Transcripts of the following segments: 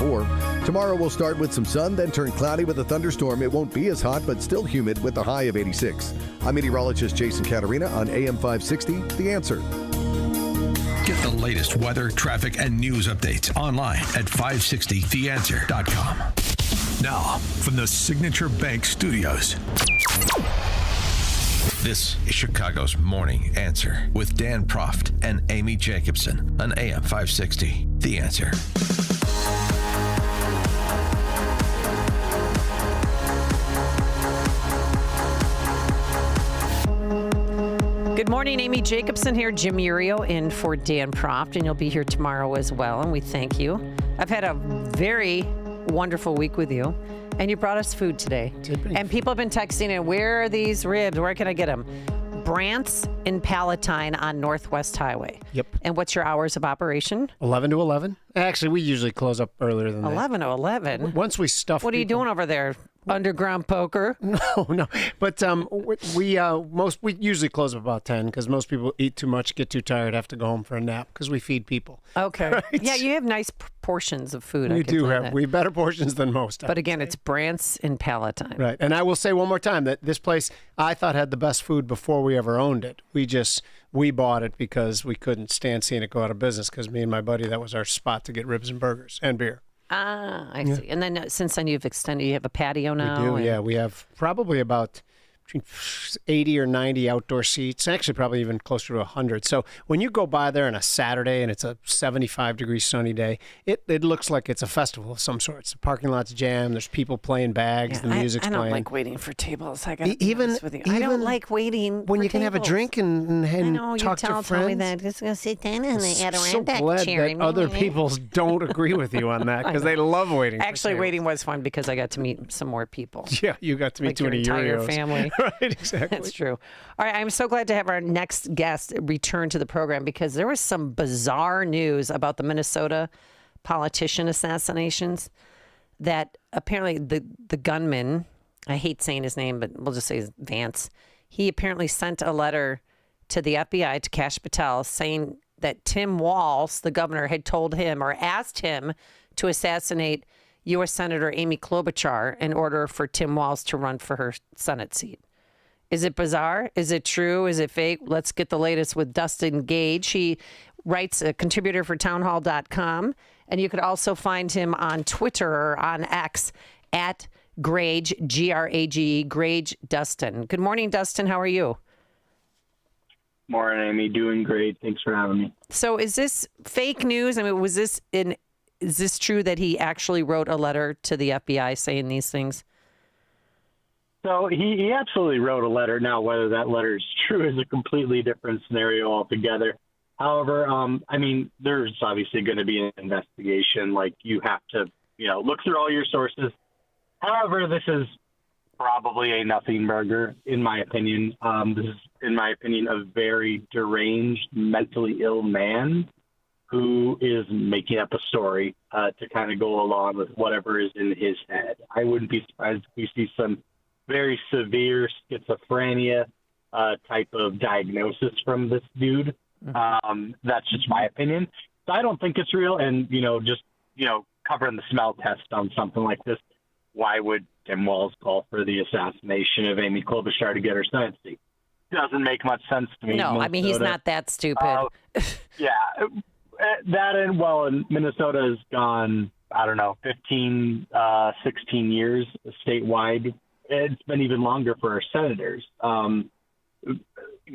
64. Tomorrow we'll start with some sun, then turn cloudy with a thunderstorm. It won't be as hot, but still humid with a high of 86. I'm meteorologist Jason Caterina on AM 560, The Answer. Get the latest weather, traffic, and news updates online at 560theanswer.com. Now, from the Signature Bank Studios. This is Chicago's Morning Answer with Dan Proft and Amy Jacobson on AM 560. The Answer. Good morning, Amy Jacobson here. Jim Uriel in for Dan Proft, and you'll be here tomorrow as well, and we thank you. I've had a very wonderful week with you, and you brought us food today. And people have been texting in, where are these ribs? Where can I get them? Brant's in Palatine on Northwest Highway. Yep. And what's your hours of operation? 11 to 11. Actually, we usually close up earlier than that. 11 to 11? Once we stuff What are you doing over there? Underground poker? No. But we usually close up about 10 because most people eat too much, get too tired, have to go home for a nap because we feed people. Okay. Right? Yeah, you have nice portions of food. We do have. We have better portions than most. But again, it's Brant's in Palatine. Right. And I will say one more time that this place I thought had the best food before we ever owned it. We bought it because we couldn't stand seeing it go out of business because me and my buddy, that was our spot to get ribs and burgers and beer. Ah, I see. And then since then you've extended, you have a patio now? We do, yeah. We have probably about between 80 or 90 outdoor seats, actually probably even closer to 100. So when you go by there on a Saturday and it's a 75-degree sunny day, it looks like it's a festival of some sorts. The parking lot's jammed. There's people playing bags. The music's playing. I don't like waiting for tables. I gotta be honest with you. I don't like waiting when for you can tables. have a drink and talk to friends. Told me that. Just go sit down in the Adirondack glad chair. that other people don't agree with you on that because they love waiting. Actually, waiting was fun because I got to meet some more people. Yeah, you got to meet too many entire Urios. family. Right, exactly. That's true. All right, I'm so glad to have our next guest return to the program because there was some bizarre news about the Minnesota politician assassinations that apparently the gunman, I hate saying his name, but we'll just say Vance, he apparently sent a letter to the FBI, to Kash Patel, saying that Tim Walz, the governor, had told him or asked him to assassinate U.S. Senator Amy Klobuchar in order for Tim Walz to run for her Senate seat. Is it bizarre? Is it true? Is it fake? Let's get the latest with Dustin Grage. He writes, a contributor for Townhall.com, and you could also find him on Twitter or on X at Grage, Grage, Grage Dustin. Good morning, Dustin. How are you? Morning, Amy. Doing great. Thanks for having me. So is this fake news? I mean, is this true that he actually wrote a letter to the FBI saying these things? So he absolutely wrote a letter. Now, whether that letter is true is a completely different scenario altogether. However, I mean, there's obviously going to be an investigation. Like, you have to, look through all your sources. However, this is probably a nothing burger, in my opinion. This is, in my opinion, a very deranged, mentally ill man who is making up a story to kind of go along with whatever is in his head. I wouldn't be surprised if we see some very severe schizophrenia type of diagnosis from this dude. That's just my opinion. So I don't think it's real. And, covering the smell test on something like this, why would Tim Walz call for the assassination of Amy Klobuchar to get her Senate seat? Doesn't make much sense to me. No, I mean, he's not that stupid. And Minnesota has gone, 15, 16 years statewide. It's been even longer for our senators.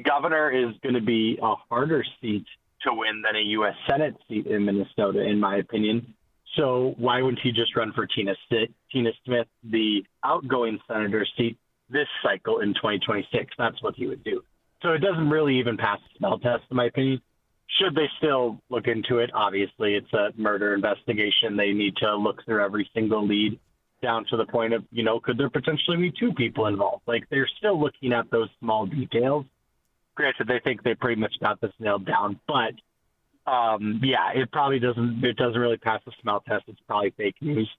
Governor is going to be a harder seat to win than a U.S. Senate seat in Minnesota, in my opinion. So why wouldn't he just run for Tina Smith, the outgoing senator seat, this cycle in 2026? That's what he would do. So it doesn't really even pass the smell test, in my opinion. Should they still look into it? Obviously, it's a murder investigation. They need to look through every single lead down to the point of, could there potentially be two people involved? Like, they're still looking at those small details. Granted, they think they pretty much got this nailed down, but it probably doesn't really pass the smell test. It's probably fake news,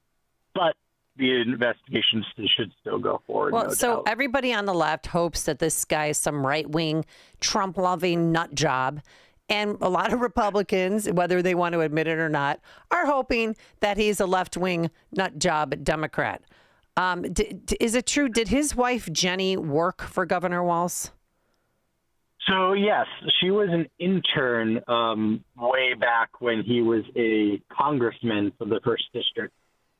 but the investigation should still go forward. Well, no so doubt. Everybody on the left hopes that this guy is some right-wing, Trump-loving nut job, And a lot of Republicans, whether they want to admit it or not, are hoping that he's a left-wing nut job Democrat. Is it true? Did his wife, Jenny, work for Governor Walz? So, yes, she was an intern way back when he was a congressman for the 1st District,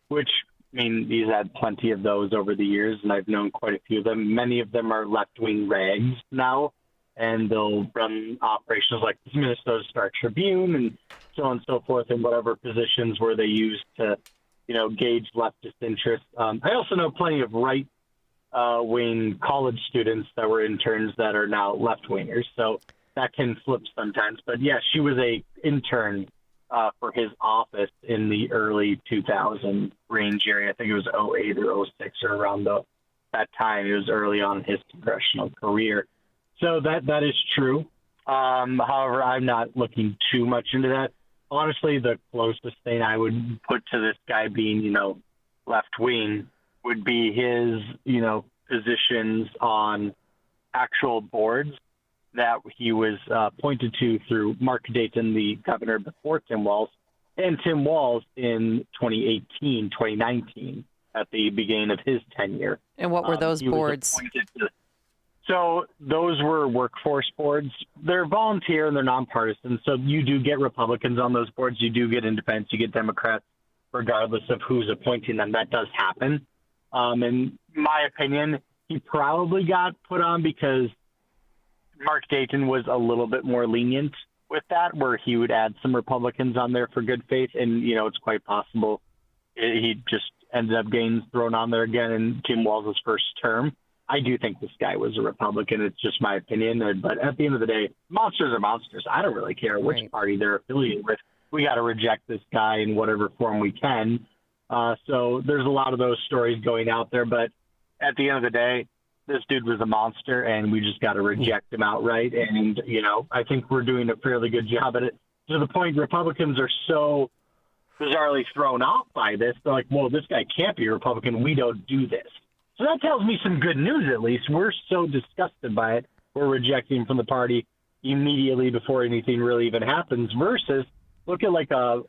which, I mean, he's had plenty of those over the years, and I've known quite a few of them. Many of them are left-wing rags now, and they'll run operations like the Minnesota Star Tribune and so on and so forth in whatever positions where they use to, gauge leftist interest. I also know plenty of right-wing college students that were interns that are now left-wingers, so that can flip sometimes. But, yeah, she was a intern for his office in the early 2000 range area. I think it was 08 or 06 or around that time. It was early on in his congressional career. So that is true. However, I'm not looking too much into that. Honestly, the closest thing I would put to this guy being, left-wing would be his, positions on actual boards that he was pointed to through Mark Dayton, the governor before Tim Walz, and Tim Walz in 2019, at the beginning of his tenure. And what were those boards? So those were workforce boards. They're volunteer and they're nonpartisan. So you do get Republicans on those boards. You do get independents. You get Democrats, regardless of who's appointing them. That does happen. In my opinion, he probably got put on because Mark Dayton was a little bit more lenient with that, where he would add some Republicans on there for good faith. And, it's quite possible he just ended up getting thrown on there again in Tim Walz's first term. I do think this guy was a Republican. It's just my opinion. But at the end of the day, monsters are monsters. I don't really care which party they're affiliated with. We got to reject this guy in whatever form we can. So there's a lot of those stories going out there. But at the end of the day, this dude was a monster, and we just got to reject him outright. And, I think we're doing a fairly good job at it, to the point Republicans are so bizarrely thrown off by this. They're like, well, this guy can't be a Republican. We don't do this. So that tells me some good news, at least. We're so disgusted by it, we're rejecting him from the party immediately before anything really even happens, versus look at like a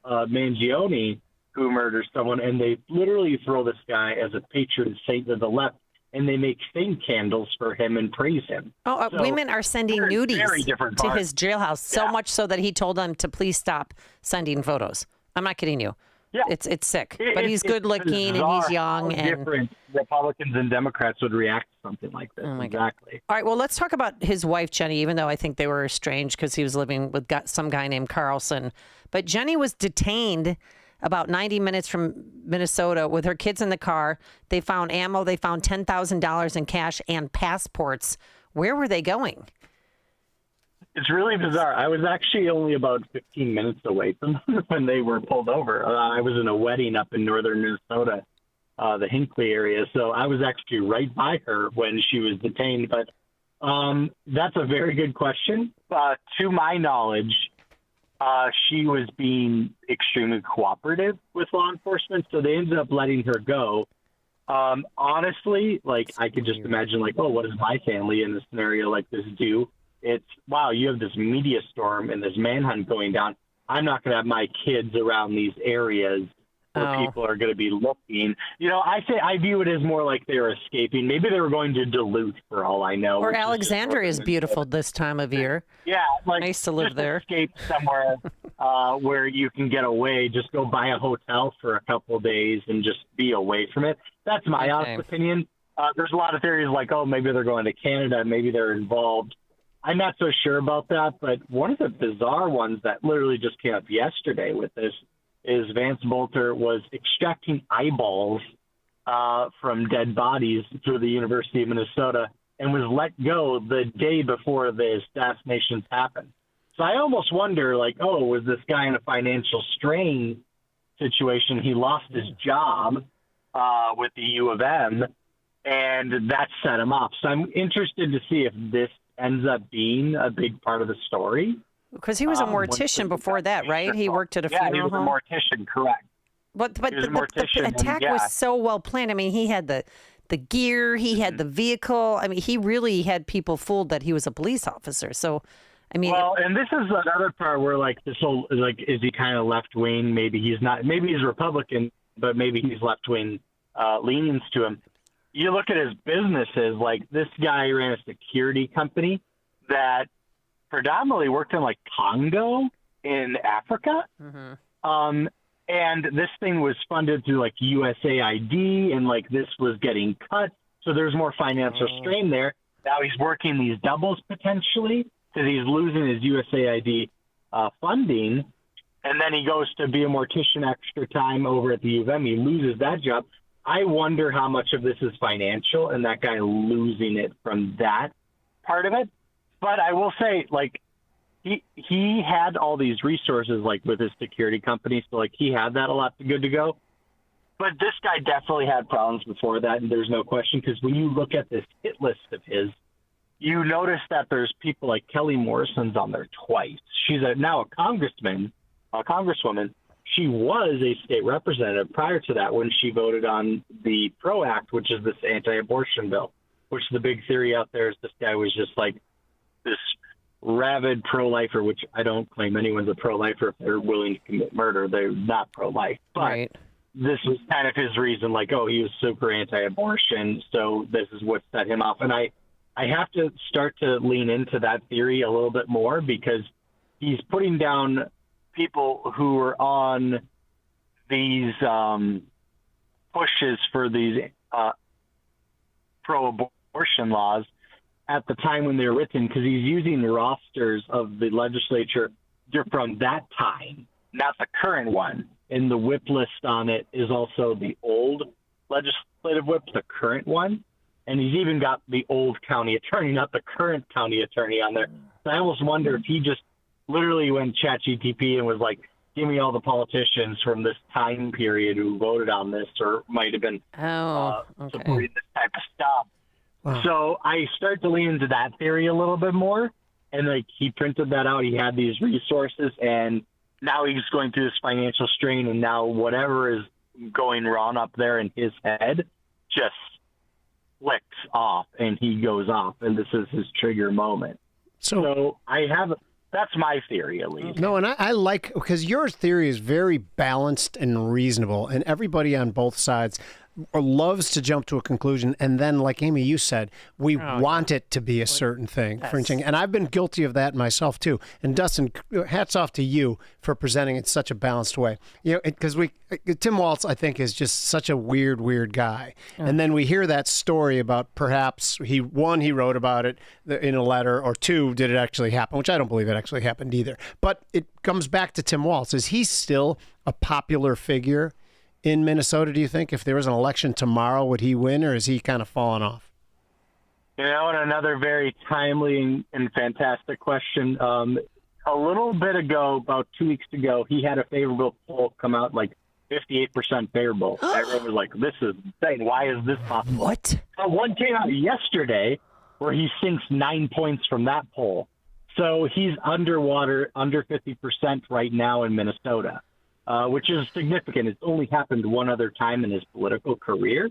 Mangione who murders someone, and they literally throw this guy as a patron saint of the left, and they make thing candles for him and praise him. Oh, so women are sending nudies to his jailhouse, so much so that he told them to please stop sending photos. I'm not kidding you. Yeah. It's sick, but he's good looking and he's young. And different Republicans and Democrats would react to something like this. Oh my exactly. God. All right, well, let's talk about his wife, Jenny, even though I think they were estranged because he was living with some guy named Carlson. But Jenny was detained about 90 minutes from Minnesota with her kids in the car. They found ammo. They found $10,000 in cash and passports. Where were they going? It's really bizarre. I was actually only about 15 minutes away from them when they were pulled over. I was in a wedding up in northern Minnesota, the Hinckley area. So I was actually right by her when she was detained. But that's a very good question. To my knowledge, she was being extremely cooperative with law enforcement. So they ended up letting her go. Honestly, I could just imagine what does my family in a scenario like this do? It's, wow, you have this media storm and this manhunt going down. I'm not going to have my kids around these areas where people are going to be looking. I view it as more like they were escaping. Maybe they were going to Duluth, for all I know. Or Alexandria is beautiful this time of year. Yeah. Nice to live there. Escape somewhere where you can get away. Just go buy a hotel for a couple of days and just be away from it. That's my honest opinion. There's a lot of theories maybe they're going to Canada. Maybe they're involved. I'm not so sure about that, but one of the bizarre ones that literally just came up yesterday with this is Vance Bolter was extracting eyeballs from dead bodies through the University of Minnesota and was let go the day before the assassinations happened. So I almost wonder, was this guy in a financial strain situation? He lost his job with the U of M, and that set him off. So I'm interested to see if this ends up being a big part of the story. Because he was a mortician before that, right? He worked at a funeral home? Yeah, he was a mortician, correct. But the attack was so well planned. I mean, he had the gear, he had the vehicle. I mean, he really had people fooled that he was a police officer. So, I mean, well, and this is another part where this whole is he kind of left wing? Maybe he's not. Maybe he's Republican, but maybe he's left wing leanings to him. You look at his businesses. Like this guy ran a security company that predominantly worked in Congo in Africa. mm-hmm. And this thing was funded through USAID, and this was getting cut. So there's more financial strain there. Now he's working these doubles potentially because he's losing his USAID funding. And then he goes to be a mortician extra time over at the U of M. He loses that job. I wonder how much of this is financial and that guy losing it from that part of it. But I will say, he had all these resources, with his security company. So, he had that a lot good to go. But this guy definitely had problems before that, and there's no question. Because when you look at this hit list of his, you notice that there's people like Kelly Morrison's on there twice. She's now a congresswoman. She was a state representative prior to that when she voted on the PRO Act, which is this anti-abortion bill, which the big theory out there is this guy was just this rabid pro-lifer, which I don't claim anyone's a pro-lifer if they're willing to commit murder. They're not pro-life. But Right. this was kind of his reason, he was super anti-abortion, so this is what set him off. And I have to start to lean into that theory a little bit more because he's putting down people who are on these pushes for these pro-abortion laws at the time when they were written, because he's using rosters of the legislature from that time, not the current one. And the whip list on it is also the old legislative whip, the current one. And he's even got the old county attorney, not the current county attorney on there. So I almost wonder if he just literally went ChatGPT and was give me all the politicians from this time period who voted on this or might have been supporting this type of stuff. Wow. So I start to lean into that theory a little bit more. And he printed that out. He had these resources, and now he's going through this financial strain. And now whatever is going wrong up there in his head just flicks off, and he goes off. And this is his trigger moment. So that's my theory, at least. No, and I like, because your theory is very balanced and reasonable, and everybody on both sides loves to jump to a conclusion, and then, like Amy, you said, we want it to be a certain thing. Yes. And I've been guilty of that myself too. And Dustin, hats off to you for presenting it such a balanced way. Because Tim Walz, I think, is just such a weird guy. Yeah. And then we hear that story about perhaps he wrote about it in a letter, or two, did it actually happen? Which I don't believe it actually happened either. But it comes back to Tim Walz. Is he still a popular figure in Minnesota, do you think? If there was an election tomorrow, would he win, or is he kind of fallen off? And another very timely and fantastic question. A little bit ago, about 2 weeks ago, he had a favorable poll come out 58% favorable. Everyone was like, this is insane. Why is this possible? What? One came out yesterday where he sinks 9 points from that poll. So he's underwater, under 50% right now in Minnesota. Which is significant. It's only happened one other time in his political career.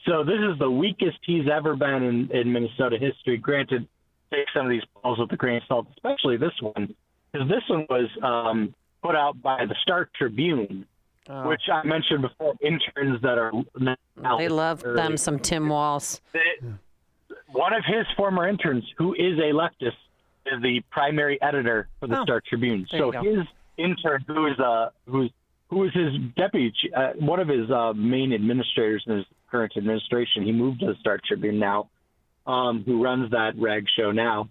So this is the weakest he's ever been in Minnesota history. Granted, take some of these polls with a grain of salt, especially this one, because this one was put out by the Star Tribune, which I mentioned before, interns that are now... They love them some Tim Walz. One of his former interns, who is a leftist, is the primary editor for the Star Tribune. So his intern, who is his deputy, one of his main administrators in his current administration, he moved to the Star Tribune now, who runs that rag show now.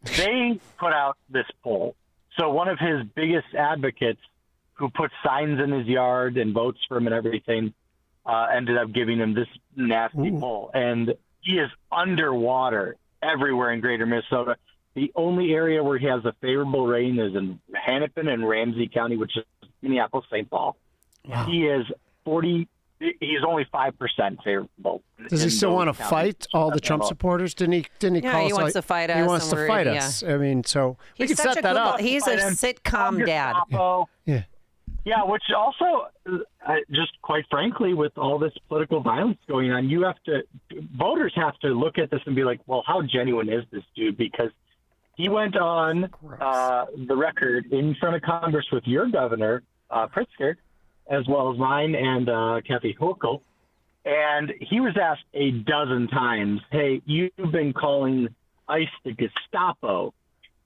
They put out this poll. So one of his biggest advocates, who put signs in his yard and votes for him and everything, ended up giving him this nasty poll. And he is underwater everywhere in greater Minnesota. The only area where he has a favorable rating is in Hennepin and Ramsey County, which is Minneapolis, St. Paul. Wow. He is he's only 5% favorable. Does he still want to fight all the Trump supporters? Didn't he call us? He wants to fight us. He wants to fight us. I mean, so we can set that up. He's a sitcom dad. Yeah. Yeah, which also, just quite frankly, with all this political violence going on, voters have to look at this and be like, well, how genuine is this dude? Because he went on the record in front of Congress with your governor, Pritzker, as well as mine and Kathy Hochul. And he was asked a dozen times, hey, you've been calling ICE the Gestapo,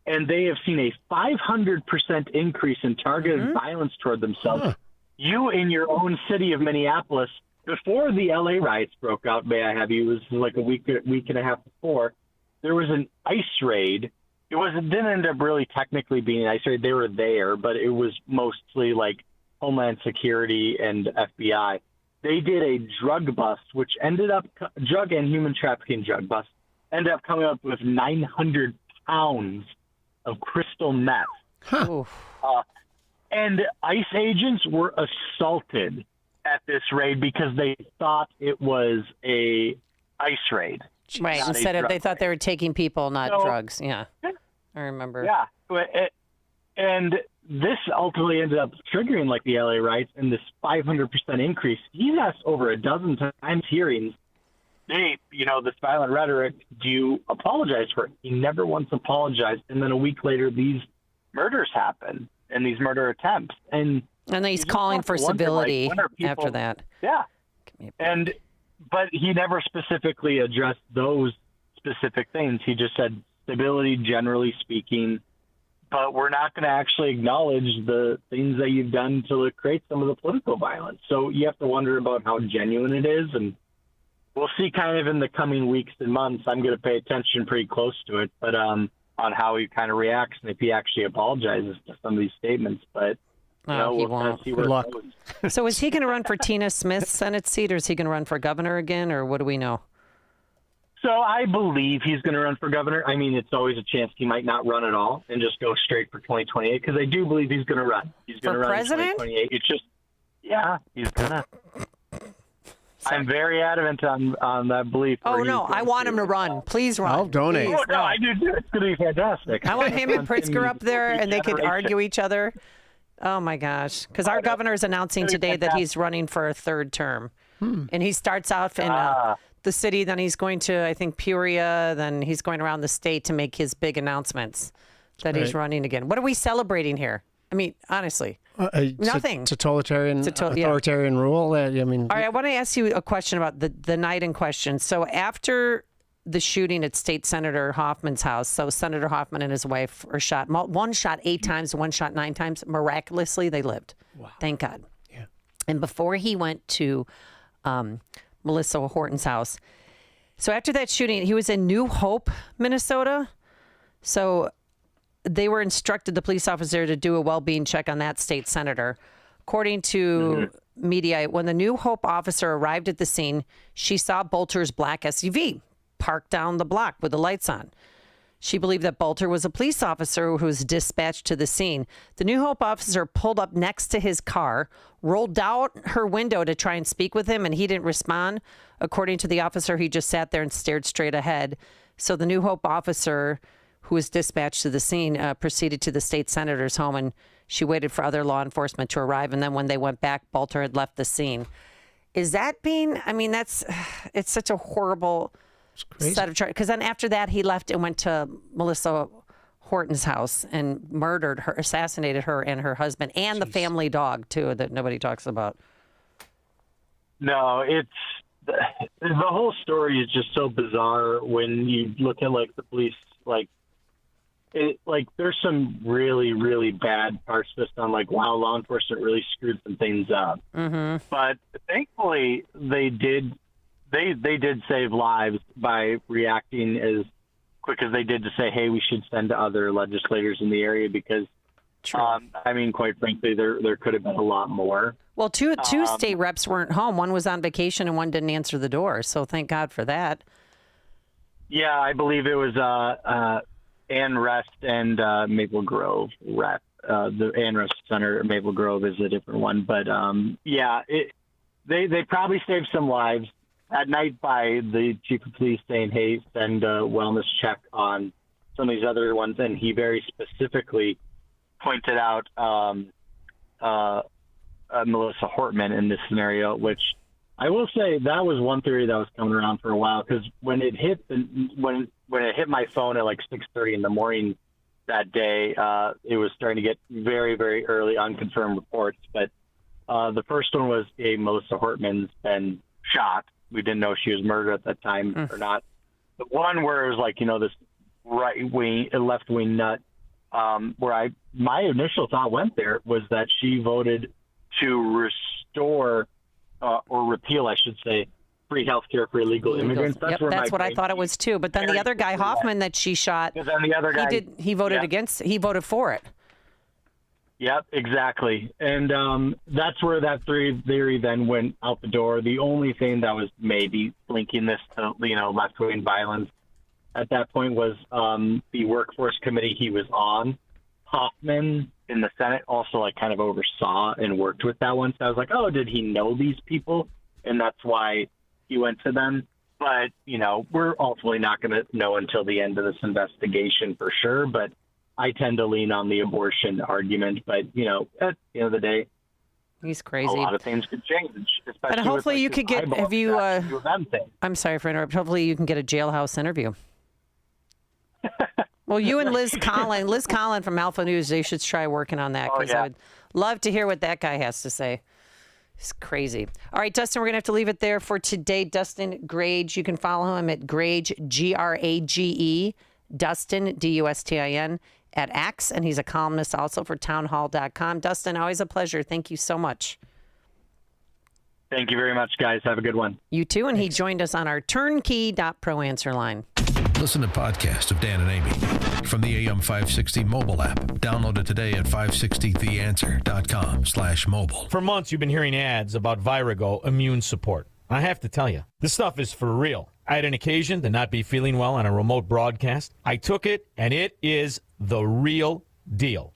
and they have seen a 500% increase in targeted violence toward themselves. Huh. You, in your own city of Minneapolis, before the LA riots broke out, may I have you, it was like a week and a half before, there was an ICE raid. Didn't end up really technically being an ICE raid. They were there, but it was mostly like Homeland Security and FBI. They did a drug bust, which ended up, drug and human trafficking drug bust, ended up coming up with 900 pounds of crystal meth. Huh. And ICE agents were assaulted at this raid because they thought it was a ICE raid. Right. Instead of, they thought they were taking people, not drugs. Yeah. I remember. Yeah. And this ultimately ended up triggering like the LA riots and this 500% increase. He's asked over a dozen times hearings, hey, this violent rhetoric, do you apologize for it? He never once apologized. And then a week later, these murders happen and these murder attempts. And then he's calling for civility after that. Yeah. But he never specifically addressed those specific things. He just said stability, generally speaking, but we're not going to actually acknowledge the things that you've done to create some of the political violence. So you have to wonder about how genuine it is. And we'll see kind of in the coming weeks and months. I'm going to pay attention pretty close to it, but on how he kind of reacts and if he actually apologizes to some of these statements. But he won't. See where it goes. So is he going to run for Tina Smith's Senate seat, or is he going to run for governor again, or what do we know? So I believe he's going to run for governor. I mean, it's always a chance he might not run at all and just go straight for 2028 because I do believe he's going to run. He's going to run president? in 2028. It's just, he's going to. I'm very adamant on that belief. Oh, no, I want him to run. Please run. I'll donate. Please, no, I do too. It's going to be fantastic. I want him and Pritzker up there, and they could argue each other. Oh, my gosh. Because our governor is announcing today that he's running for a third term. And he starts off in the city, then he's going to, I think, Peoria, then he's going around the state to make his big announcements that he's running again. What are we celebrating here? I mean, honestly, nothing. Totalitarian rule. I mean, all right, I want to ask you a question about the night in question. So after the shooting at State Senator Hoffman's house, so Senator Hoffman and his wife were shot. One shot 8 times, one shot 9 times. Miraculously, they lived. Wow. Thank God. Yeah. And before he went to Melissa Horton's house, so after that shooting, he was in New Hope, Minnesota. So they were instructed, the police officer, to do a well-being check on that state senator. According to media, when the New Hope officer arrived at the scene, she saw Bolter's black SUV parked down the block with the lights on. She believed that Bolter was a police officer who was dispatched to the scene. The New Hope officer pulled up next to his car, rolled down her window to try and speak with him, and he didn't respond. According to the officer, he just sat there and stared straight ahead. So the New Hope officer, who was dispatched to the scene, proceeded to the state senator's home, and she waited for other law enforcement to arrive. And then when they went back, Bolter had left the scene. Is that being, I mean, it's such a horrible set of charges. Because then after that, he left and went to Melissa Horton's house and murdered her, assassinated her and her husband and the family dog, too, that nobody talks about. No, it's the whole story is just so bizarre when you look at like the police, like there's some really, really bad parts just on like, wow, law enforcement really screwed some things up. Mm-hmm. But thankfully they did save lives by reacting as quick as they did to say, hey, we should send to other legislators in the area because, I mean, quite frankly, there could have been a lot more. Well, two state reps weren't home. One was on vacation and one didn't answer the door. So thank God for that. Yeah, I believe it was Ann Rest and Maple Grove rep. The Ann Rest Center at Maple Grove is a different one. But, they probably saved some lives. At night by the chief of police saying, hey, send a wellness check on some of these other ones. And he very specifically pointed out Melissa Hortman in this scenario, which I will say that was one theory that was coming around for a while. Because when it hit my phone at like 6:30 in the morning that day. It was starting to get very, very early unconfirmed reports. But the first one was Melissa Hortman's been shot. We didn't know she was murdered at that time or not. The one where it was like, this left wing nut, where my initial thought went there was that she voted to restore or repeal, I should say, free health care for illegal immigrants. That's what I thought it was too. But then the other guy, Hoffman, that she shot, then the other guy, he voted against. He voted for it. Yep, exactly. And that's where that theory then went out the door. The only thing that was maybe linking this to, left-wing violence at that point was the workforce committee he was on. Hoffman in the Senate also kind of oversaw and worked with that one. So I was like, oh, did he know these people? And that's why he went to them. But, we're ultimately not going to know until the end of this investigation for sure. But I tend to lean on the abortion argument, but at the end of the day, he's crazy. A lot of things could change, especially. And hopefully you could get. Have you? Thing. I'm sorry for interrupting. Hopefully you can get a jailhouse interview. Well, you and Liz Collin from Alpha News, they should try working on that because I would love to hear what that guy has to say. It's crazy. All right, Dustin, we're going to have to leave it there for today. Dustin Grage, you can follow him at Grage, Grage, Dustin, Dustin, at X, and he's a columnist also for Townhall.com. Dustin, always a pleasure. Thank you so much. Thank you very much, guys. Have a good one. You too, and Thanks. He joined us on our turnkey.pro answer line. Listen to podcasts of Dan and Amy from the AM 560 mobile app. Download it today at 560theanswer.com/mobile. For months, you've been hearing ads about Virago immune support. I have to tell you, this stuff is for real. I had an occasion to not be feeling well on a remote broadcast. I took it, and it is the real deal.